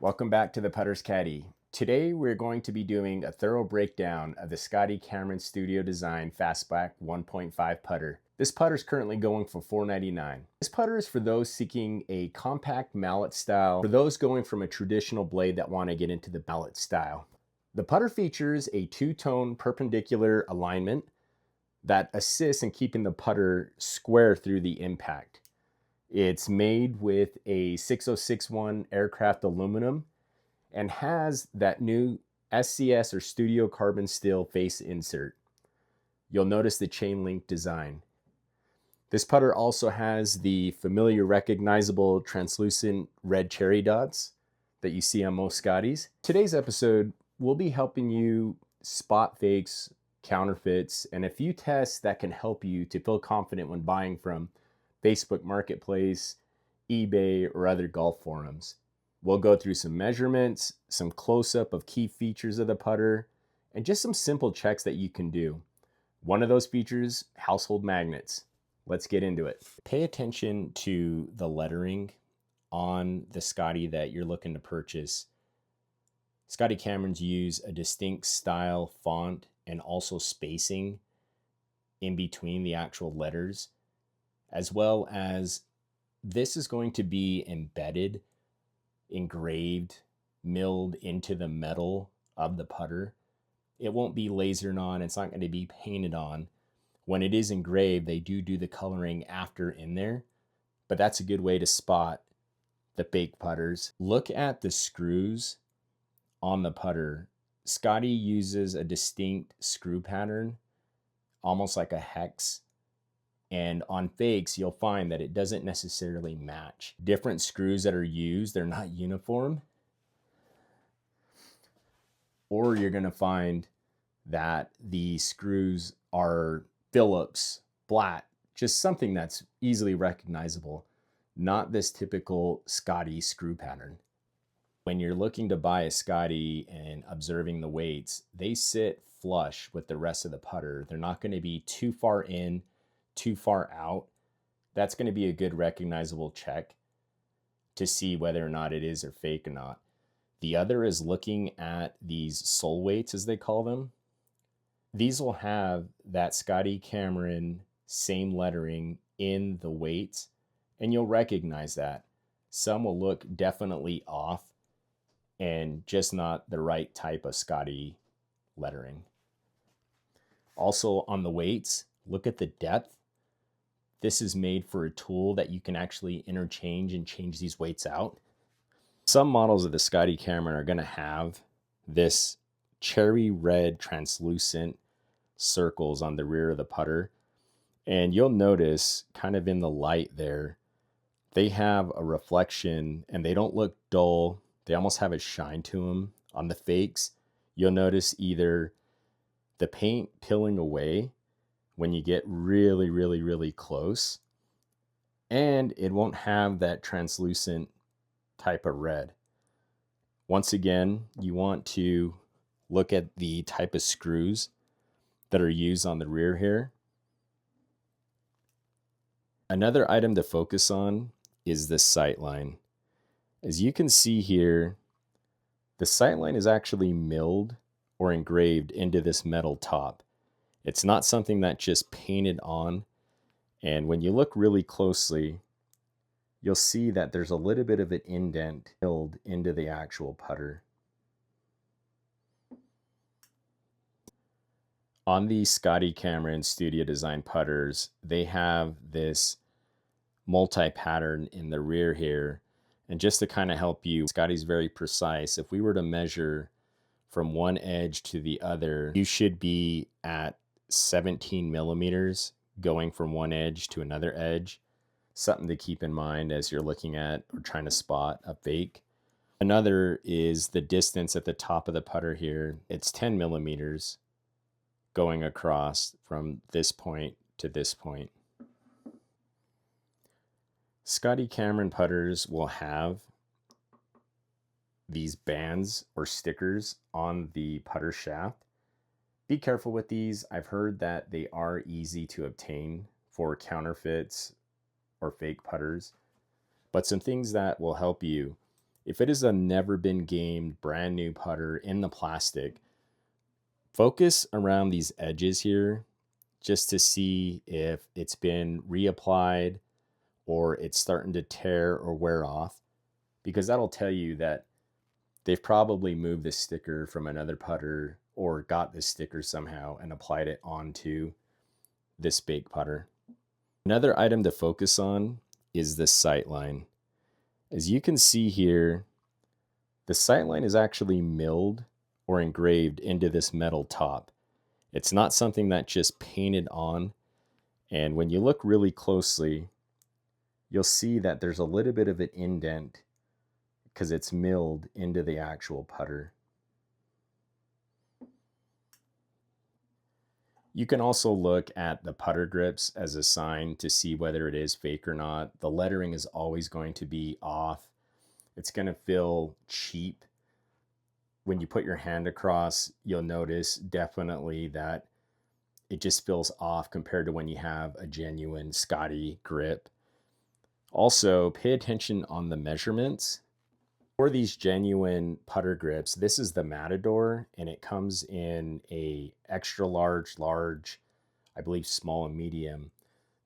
Welcome back to the Putter's Caddy. Today we're going to be doing a thorough breakdown of the Scotty Cameron Studio Design Fastback 1.5 putter. This putter is currently going for $4.99. This putter is for those seeking a compact mallet style, for those going from a traditional blade that want to get into the mallet style. The putter features a two-tone perpendicular alignment that assists in keeping the putter square through the impact. It's made with a 6061 aircraft aluminum and has that new SCS or Studio Carbon Steel face insert. You'll notice the chain link design. This putter also has the familiar recognizable translucent red cherry dots that you see on most Scotties. Today's episode will be helping you spot fakes, counterfeits, and a few tests that can help you to feel confident when buying from Facebook Marketplace, eBay, or other golf forums. We'll go through some measurements, some close-up of key features of the putter, and just some simple checks that you can do. One of those features, household magnets. Let's get into it. Pay attention to the lettering on the Scotty that you're looking to purchase. Scotty Cameron's use a distinct style font and also spacing in between the actual letters, as well as this is going to be embedded, engraved, milled into the metal of the putter. It won't be lasered on. It's not going to be painted on. When it is engraved, they do the coloring after in there, but that's a good way to spot the fake putters. Look at the screws on the putter. Scotty uses a distinct screw pattern, almost like a hex. And on fakes, you'll find that it doesn't necessarily match. Different screws that are used, they're not uniform. Or you're going to find that the screws are Phillips, flat, just something that's easily recognizable, not this typical Scotty screw pattern. When you're looking to buy a Scotty and observing the weights, they sit flush with the rest of the putter. They're not going to be too far in, too far out. That's going to be a good recognizable check to see whether or not it is or fake or not. The other is looking at these sole weights, as they call them. These will have that Scotty Cameron same lettering in the weights, and you'll recognize that. Some will look definitely off and just not the right type of Scotty lettering. Also on the weights, look at the depth. This is made for a tool that you can actually interchange and change these weights out. Some models of the Scotty Cameron are going to have this cherry red translucent circles on the rear of the putter. And you'll notice kind of in the light there, they have a reflection and they don't look dull. They almost have a shine to them. On the fakes, you'll notice either the paint peeling away when you get really, really, really close, and it won't have that translucent type of red. Once again, you want to look at the type of screws that are used on the rear here. Another item to focus on is the sight line. As you can see here, the sight line is actually milled or engraved into this metal top. It's not something that just painted on. And when you look really closely, you'll see that there's a little bit of an indent filled into the actual putter. On the Scotty Cameron Studio Design putters, they have this multi-pattern in the rear here. And just to kind of help you, Scotty's very precise. If we were to measure from one edge to the other, you should be at 17 millimeters going from one edge to another edge. Something to keep in mind as you're looking at or trying to spot a fake. Another is the distance at the top of the putter here. It's 10 millimeters going across from this point to this point. Scotty Cameron putters will have these bands or stickers on the putter shaft. Be careful with these. I've heard that they are easy to obtain for counterfeits or fake putters. But some things that will help you If it is a never been gamed, brand new putter in the plastic, focus around these edges here just to see if it's been reapplied or it's starting to tear or wear off, because that'll tell you that they've probably moved this sticker from another putter or got this sticker somehow and applied it onto this bake putter. Another item to focus on is the sight line. As you can see here, the sight line is actually milled or engraved into this metal top. It's not something that just painted on. And when you look really closely, you'll see that there's a little bit of an indent because it's milled into the actual putter. You can also look at the putter grips as a sign to see whether it is fake or not. The lettering is always going to be off. It's going to feel cheap. When you put your hand across, you'll notice definitely that it just feels off compared to when you have a genuine Scotty grip. Also, pay attention on the measurements. For these genuine putter grips, this is the Matador, and it comes in a extra large, I believe small and medium.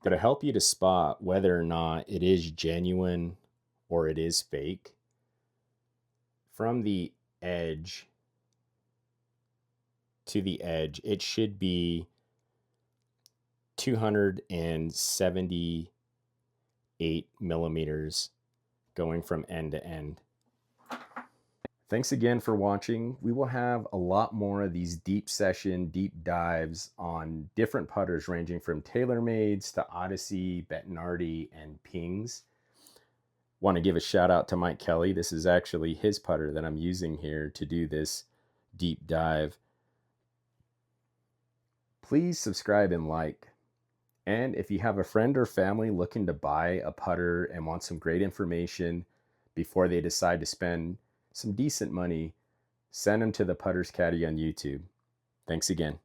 That'll help you to spot whether or not it is genuine or it is fake. From the edge to the edge, it should be 278 millimeters going from end to end. Thanks again for watching. We will have a lot more of these deep session, deep dives on different putters ranging from TayloMades to Odyssey, Bettinardi, and Pings. Want to give a shout out to Mike Kelly. This is actually his putter that I'm using here to do this deep dive. Please subscribe and like. And if you have a friend or family looking to buy a putter and want some great information before they decide to spend some decent money, send them to the Putter's Caddy on YouTube. Thanks again.